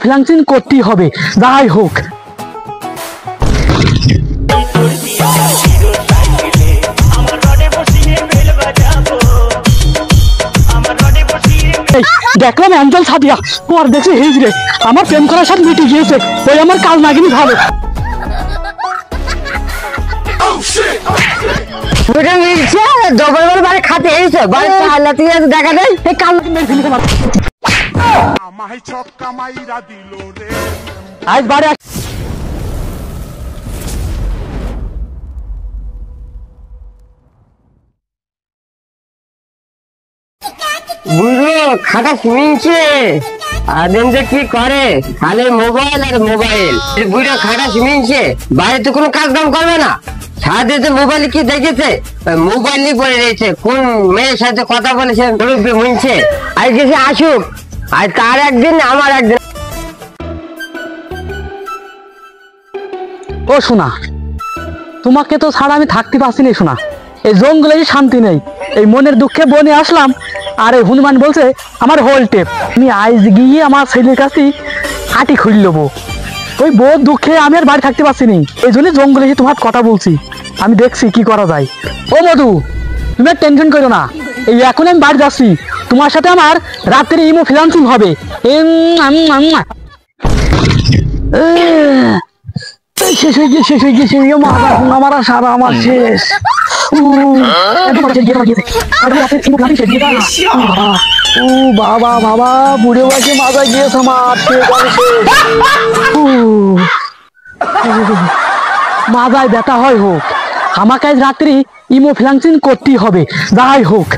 Freelancing করতেই হবে যাই হোক। দেখলাম অ্যাঞ্জেল সাদিয়া পর দেখছি হিজড়ে আমার প্রেম করার সাথে মিটে গিয়েছে, ওই আমার কাল নাগিনি ভালো। খাতে এসে দেখা যায় এই কাল মেরে ফেলতে পারো আজ বাড়ি বুড়ো খাটা শুনছে আদিন যে কি করে খালি মোবাইল আর মোবাইল। বুড়ো খাটা শুনছে বাড়িতে কোনো কাজ কাম করবে না, সাথে মোবাইলে কি দেখেছে মোবাইলই পড়ে রয়েছে, কোন মেয়ের সাথে কথা বলেছে শুনছে। আজ গেছে আসুক, আর তার একদিন আমার একদিন। ও শোনা, তোমাকে তো ছাড়া আমি থাকতে পারছি না শোনা, এই জঙ্গলে শান্তি নেই, এই মনের দুঃখে বনে আসলাম। আর এই হনুমান বলছে আমার হোল টেপ, আমি আজ গিয়ে আমার ছেলের কাছে হাঁটি খুলে নেবো। ওই বহু দুঃখে আমি আর বাড়ি থাকতে পারছি না, এই জন্য জঙ্গলে এসে তোমার কথা বলছি, আমি দেখছি কি করা যায়। ও মধু, তুমি আর টেনশন করো না, এই এখন আমি বাড়ি যাচ্ছি, তোমার সাথে আমার রাত্রে ইমো ফ্রিল্যান্সিং হবে। শেষ হয়ে গিয়ে শেষ হয়ে গিয়েছে আমার সারা আমার শেষ। ও বাবা বাবা বুড়ে বয়সে মাজা গিয়েছে আমার, মাজায় ব্যথা হয় হোক, আমাকে আজ রাত্রি ইমো ফ্রিল্যান্সিং করতেই হবে যাই হোক।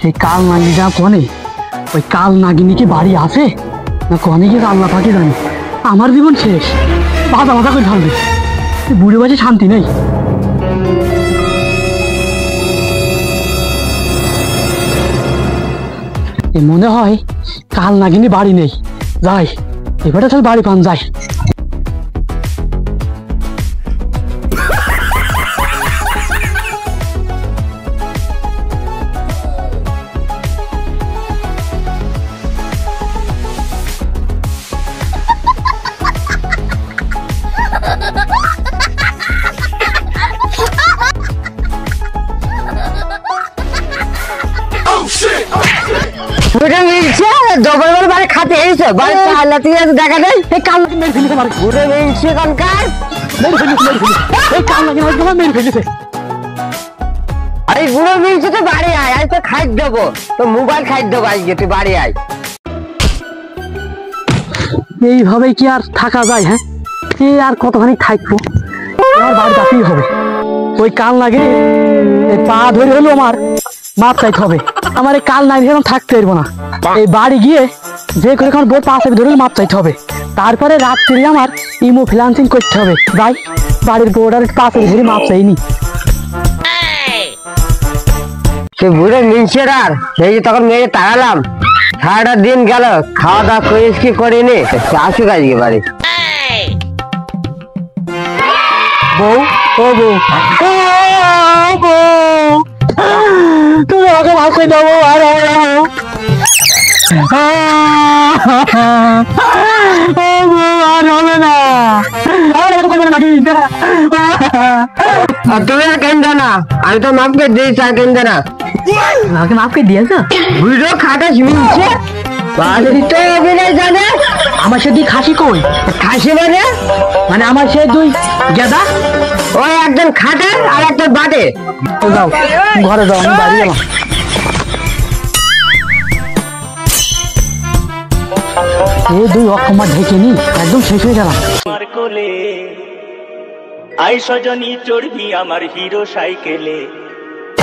এই কাল নাগিনিটা কনে, ওই কাল নাগিনী কি বাড়ি আছে না কনে গিয়ে আল্লাহ পাকে জানি। আমার জীবন শেষ, বাধা বাধা করে ঢালবে, বুড়ি বাজে শান্তি নেই। মনে হয় কাল নাগিনী বাড়ি নেই, যাই এবারে তাহলে বাড়ি পান যাই। খাতে এসে দেখা যায় এই কাল মেরে ফেলেছে, ঘুরে মিলছে কালকার এই কাল নাগিনী মেরে ফেলেছে। আরে ঘুরে মিলছে তো বাড়ি আয়, আজ তো খাই দেবো, তো মোবাইল খাই দেবো আজকে, তুই বাড়ি আয়। এইভাবে কি আর থাকা যায়? হ্যাঁ, আর কতখানি থাকবো, আমার বাড়ি যাতেই হবে। ওই কাল নাগিনী পা ধরে হলো আমার মাপ চাইতে হবে, আমার এই কাল নাগিনী এখন থাকতে পারবো না। এই বাড়ি গিয়ে যে করে এখন বোর পা ধরে মাপ চাইতে হবে, তারপরে রাত্রি আমার ইমো ফ্রিল্যান্সিং করতে হবে। যাই বাড়ির বোর্ডার পা ধরে মাপ চাইনি। সে বুড়ে মিলছে আর সেই তখন মেয়ে তাড়ালাম, সারাটা দিন গেল, খাওয়া দাওয়া করিস কি করিনি, আসুক আজকে বাড়ি। বউ, ও বউ, তুমি আমাকে মাফ করে দাও আর হবে না, তুমি আর কেন না, আমি তো মাফ করে দিয়েছি, আর কেন না আমাকে মাফ করে দিয়েছ। বুড়ো খাটা শুনছে জানে আমার সে দুই খাসি কই, খাসি মানে আমার সে দুই গেদা, ওই একজন খাটে আর একজন বাটে। যাও ঘরে যাও, আমি বাড়ি গেলাম। এই দুই অক্ষমা ঢেকে নি একদম শেষ হয়ে গেলাম। আই সজনী চড়বি আমার হিরো সাইকেলে,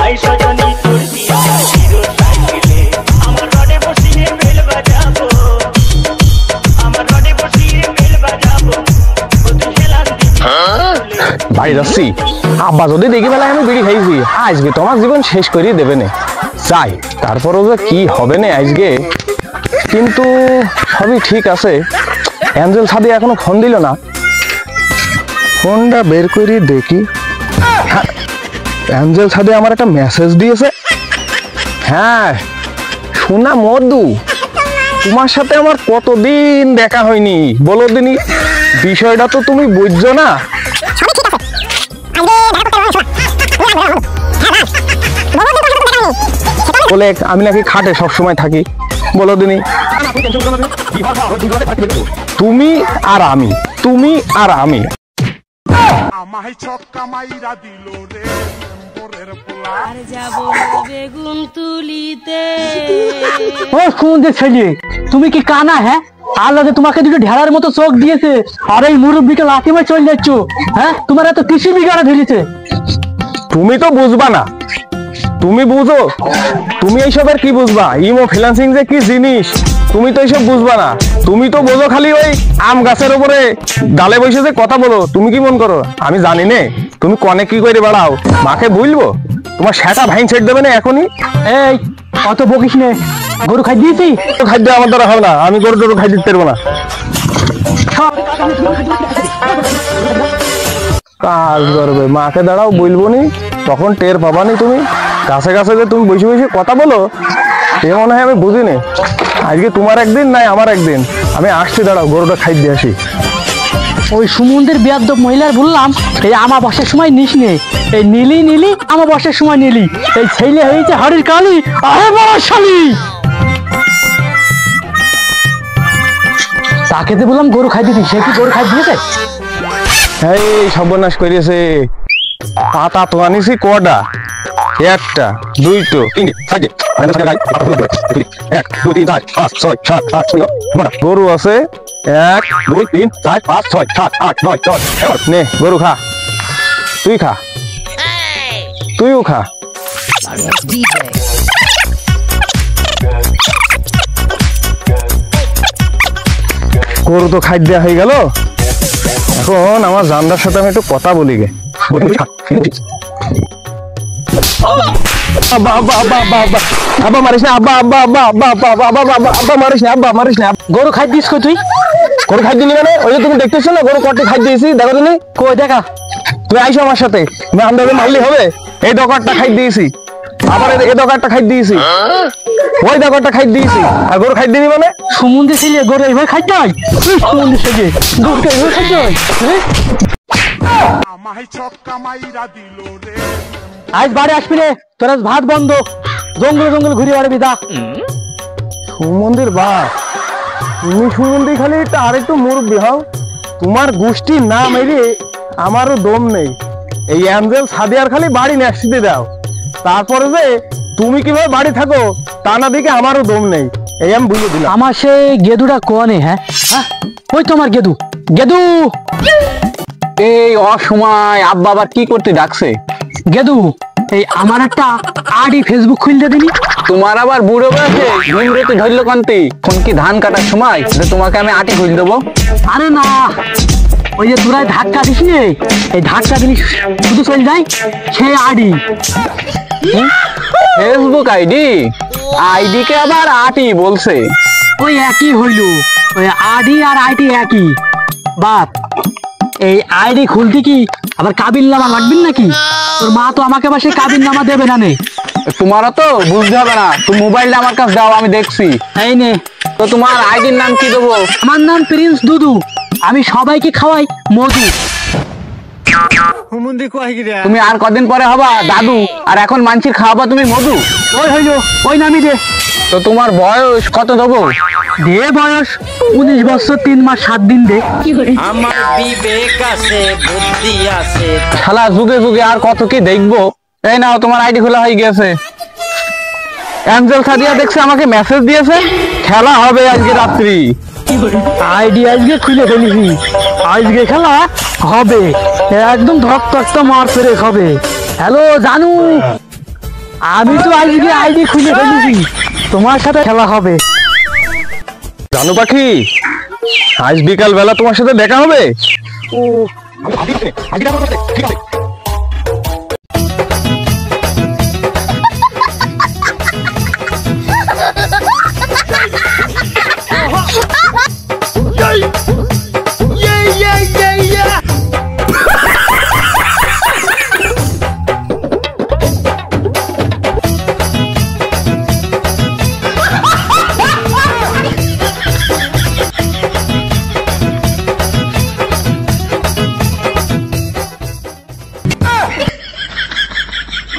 আই সজনী চড়বি আমার হিরো সাইকেলে, আমার রডে বসিয়ে বেল বাজাবো, আমার রডে বসিয়ে বেল বাজাবো, বাড়ি যাচ্ছি, আব্বা যদি দেখি বেলায় আমি বিড়ি খাইছি আজকে তোমার জীবন শেষ করিয়ে দেবে না, চাই তারপরও যে কি হবে না আজকে। কিন্তু সবই ঠিক আছে, অ্যাঞ্জেল সাদি এখনো ফোন দিল না, ফোনটা বের করি দেখি। অ্যাঞ্জেল সাদে আমার একটা মেসেজ দিয়েছে। হ্যাঁ শোনা মধু, তোমার সাথে আমার কতদিন দেখা হয়নি বলো দিনি, বিষয়টা তো তুমি বুঝছো না। বলে আমি নাকি খাটে সবসময় থাকি বলো দিনি। তুমি আর আমি, তুমি আর আমি। আমায় ছক্কা মাইরা দিল রে মেম্বরের পোলা। আর যাব বেগুন তুলিতে। ও সুন্দর ছেলে, তুমি কি কানা? হ্যাঁ, আল্লাহ যে তোমাকে দুটো ঢেলার মতো চোখ দিয়েছে, আর এই মুরব্বিকে লাথি মার চলে যাচ্ছ। হ্যাঁ, তোমার এত কৃষি বিঘাড়া ধরেছে। তুমি তো বুঝবা না, তুমি বুঝো, তুমি এইসবের কি বুঝবা? ইমো ফ্রিল্যান্সিং যে কি জিনিস তুমি তো এইসব বুঝবা না। তুমি তো বোঝো খালি ওই আম গাছের উপরে ডালে বসে যে কথা বলো। তুমি কি মন করো আমি জানি নে তুমি কনে কি করে বেড়াও? মাকে বুঝবো তোমার সেটা ভাইন ছেড়ে দেবে না এখনই। এই অত বকিস নে, গরু খাই দিয়েছি। খাদ্য আমার দ্বারা হবে না, আমি গরু টরু খাই দিতে পারবো না। কাজ করবে মাকে দাঁড়াও বলবো নি, তখন টের পাবানি। তুমি কাছে কাছে যে তুমি বসে বসে কথা বলো এ মনে হয় আমি বুঝিনি। আজকে তোমার একদিন নাই আমার একদিন, আমি আসছি, দাঁড়াও গরুটা খাই দিয়ে আসি। ওই সুমন্দের বেয়াদব মহিলার বললাম এই আমার বসার সময় নিস নে, এই নীলি আমার বসার সময় নীলি, এই ছেলে হয়েছে হরির কালি। আরে বাবা শালি, তাকে যে বললাম গরু খাই দিতি, সে কি গরু খাই দিয়েছে? এই সর্বনাশ করিয়েছে। পাতা তো আনিছি কটা? একটা, দুইটো, গরু আছে 1 2 3 4 5 6 7 8 9 10। নে গরু খা, তুই খা, তুইও খা। গরু তো খাই দেওয়া হয়ে গেল, এখন আমার জানদার সাথে আমি একটু কথা বলি গে। আব্বা আব্বা আব্বা আব্বা আব্বা আব্বা মারিস না, আব্বা আব্বা আব্বা আব্বা আব্বা আব্বা আব্বা আব্বা মারিস না, আব্বা মারিস না। গরু খাই দিস কই তুই? গরু খাই দিলি মানে ওই যে তুমি দেখতেছো না গরু কটে খাই দিয়েছি, দেখো তুমি। কই দেখা, তুমি আইসো আমার সাথে, আমি আন্দাজে মারলি হবে। এই দোকানটা খাই দিয়েছি, আবার এই দোকানটা খাই দিয়েছি, ওই দোকানটা খাই দিয়েছি, আর গরু খাই দিবি মানে? সুমন্দি ছেলে গরু এইভাবে খাই দেয়? সুমন্দি ছেলে গরুটা এইভাবে খাই দেয়? আমায় ছক্কা মাইরা দিল রে। আজ বাড়ি আসবি রে, তোর আজ ভাত বন্ধ, জঙ্গল ঘুরে বেড়াবি দা। সুমন্দির বাপ, তুমি সুমন্দি খালি আর একটু মুরব্বী হও, তোমার গোষ্ঠীর নাম এলে আমারও দম নেই। এই অ্যাঞ্জেল সাদিয়ার খালি বাড়ি নেসিতে দাও, তারপরে যে তুমি কিভাবে বাড়ি থাকো তা না দিকে আমারও দম নেই, এই আমি বুঝে দিলাম। আমার সেই গেদুটা কোনে? হ্যাঁ হ্যাঁ, ওই তো আমার গেদু। গেদু, এই অসময় আব্বা আবার কি করতে ডাকছে? গেদু, এই আমার একটা আইডি ফেসবুক খুলতে দিবি? তোমার আবার বুড়ো বয়সে নিমরতি ধরলো কান্তি, কোন কি ধান কাটার সময় যে তোমাকে আমি আটি খুলে দেবো? আরে না, ওই যে তোরা ধাক্কা দিস নে, এই ধাক্কা দিলি শুধু চলে যায় সেই ID. Facebook ID? ID K আবার আটি বলছে? ওই একই হইল, ওই আইডি আর আইডি একই বাপ। এই আইডি খুলতে কি আবার কাবিল নামা লাগবেন নাকি? তোর মা তো আমাকে আবার সেই কাবিল নামা দেবে না নে। তোমারও তো বুঝতে হবে না, তুমি মোবাইলটা আমার কাছে দাও, আমি দেখছি। এই নে, তো তোমার আইডির নাম কি দেবো? আমার নাম প্রিন্স দুদু, আমি সবাইকে খাওয়াই মধু। তুমি আর কদিন পরে হবা দাদু, আর এখন মানসির খাওয়াবা তুমি মধু। ওই হইল, ওই নামই দে। তো তোমার বয়স কত দেবো? দে বয়স 19 বছর 3 মাস 7 দিন দে। আমার বিবেক আছে, বুদ্ধি আছে। শালা যুগে যুগে আর কত কি দেখবো। এই নাও তোমার আইডি খোলা হয়ে গেছে। অ্যাঞ্জেল সাদিয়া দেখছে আমাকে মেসেজ দিয়েছে, খেলা হবে আজকে রাত্রি। আইডি আজকে খুলে ফেলেছি, আজকে খেলা হবে, একদম ধকধকটা মার ফেরে হবে। হ্যালো জানু, আমি তো আজকে আইডি খুলে ফেলেছি, তোমার সাথে খেলা হবে। জানু পাখি, আজ বিকাল বেলা তোমার সাথে দেখা হবে।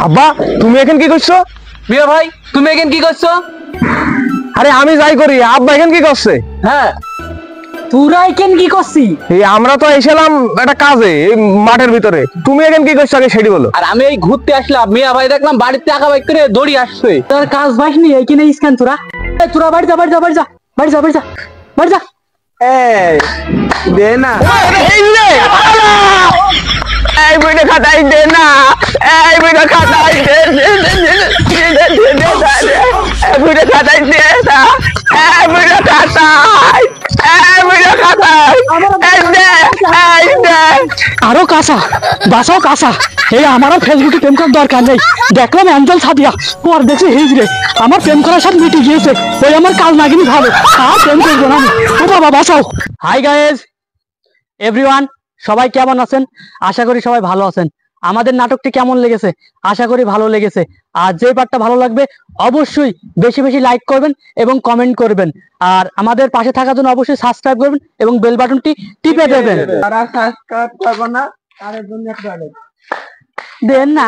আব্বা তুমি এখন কি করছো? মিয়া ভাই তুমি এখানে কি করছো? আরে আমি যাই করি, আব্বা এখন কি করছে? হ্যাঁ তোরা এখানে কি করছি? এই আমরা তো এসেলাম একটা কাজে এই মাঠের ভিতরে, তুমি এখন কি করছো আগে সেটি বলো। আর আমি এই ঘুরতে আসলাম, মিয়া ভাই দেখলাম বাড়িতে টাকা বাইক করে দড়ি আসছে। তোর কাজ পাইনি এইখানে স্ক্যান তোরা তোরা বাড়ি যা বাড়ি যা বাড়ি যা বাড়ি যা বাড়ি যা বাড়ি যা। দে না এই বইটা খাতাই দে না, এই বইটা খাতাই দে এই বইটা খাতাই দে না, এই বইটা খাতাই, এই বইটা খাতাই এই দে। আরো কাঁচা বাসাও কাঁচা। এই আমারও ফেসবুকে প্রেম করার দরকার নেই। দেখলাম অ্যাঞ্জেল সাদিয়া, পর দেখছি হিজড়ে আমার প্রেম করার সাথে মিটে গিয়েছে। ওই আমার কাল নাগিনি ভালো, আর প্রেম করবো না আমি। ও বাবা বাঁচাও। হাই গাইজ এভরিওয়ান, সবাই কেমন আছেন? আশা করি সবাই ভালো আছেন। আমাদের নাটকটি কেমন লেগেছে? আশা করি ভালো লেগেছে। আর যে পার্টটা ভালো লাগবে অবশ্যই বেশি বেশি লাইক করবেন এবং কমেন্ট করবেন। আর আমাদের পাশে থাকার জন্য অবশ্যই সাবস্ক্রাইব করবেন এবং বেল বাটনটি টিপে দেবেন। তারা সাবস্ক্রাইব করবো না, তাদের জন্য একটা দেন না